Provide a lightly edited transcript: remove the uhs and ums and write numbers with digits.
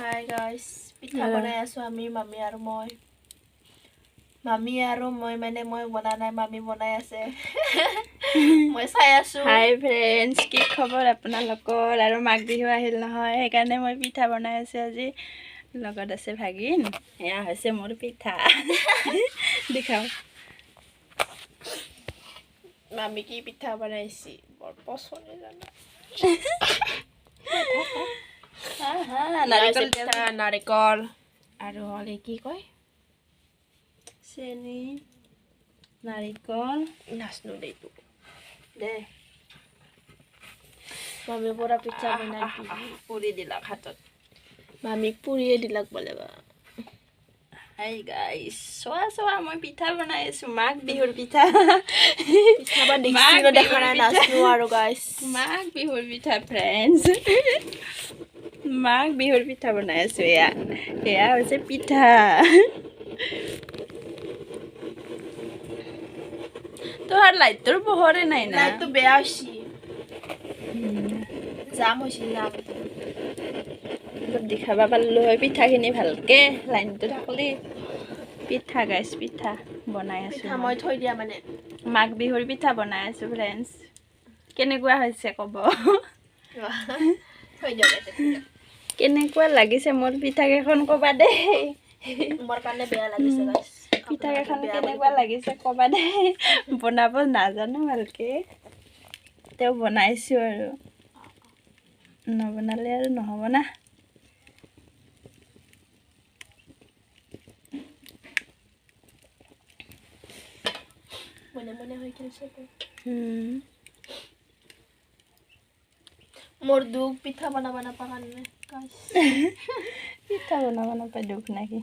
Hi guys, পিঠা বনাই আছো আমি মামি আৰু মই। মামি আৰু মই মানে মই বনা নাই, মামি বনাই আছে। মই চাই আছো। হাই ফ্ৰেন্ডছ, কি খবৰ আপোনালোকৰ? আৰু মাঘ বিহু আহিল নহয়, সেইকাৰণে মই পিঠা বনাই আছো আজি। লগত আছে ভাগিন, এয়া হৈছে মোৰ পিঠা। দেখাও। মামি কি পিঠা বনাইছি বৰ পচন্দ জানা। নাৰিকল পিঠা, নাৰিকল আৰু হলে কি কয় চেনি, নাৰিকল নাচনো দেইটো দে মামি পুৰা পিঠা বনাই পুৰি দিলাক হাতত। মামিক পুৰিয়ে দিলাক বোলে বা। হাই গাইছ, চোৱা মই পিঠা বনাই আছো, মাঘ বিহুৰ পিঠা। পিঠা বা দেখিছিলো দেখা নাই, নাচনো আৰু গাইছ। মাঘ বিহুৰ পিঠা ফ্ৰেন্ডছ। মাঘ বিহুৰ পিঠা বনাই আছো। এয়া হৈছে পিঠা। তোহাৰ লাইটৰ পোহৰে নাই না। লাইটটো বেয়া হৈছি। জাম হৈছি জাম। অলপ দেখাবা পাৰলো হয় পিঠাখিনি ভালকে, লাইনটো থাকলি। পিঠা গাইছ, পিঠা বনাই আছো পিঠা মই। মই থৈ দিয়া মানে মাঘ বিহুৰ পিঠা বনাই আছো ফ্ৰেন্ডছ। কেনেকুৱা হৈছে ক'ব? থৈ দিয়ক এতিয়া, থৈ দিয়ক। কেনেকুৱা লাগিছে মোৰ পিঠা কেইখন ক'বা দেই। মোৰ কাৰণে বেয়া লাগিছে গাইছ। পিঠা কেইখন কেনেকুৱা লাগিছে ক'বা দেই। বনাব নাজানো ভালকে, তেওঁ বনাইছো আৰু নবনালে আৰু নহ'ব না। মনে মনে হৈ গৈছে তো। মোৰ দুখ পিঠা বনাব নাপাওঁ কাৰণে গাইছ। পিঠা বনাব নাপায় দুখ নেকি?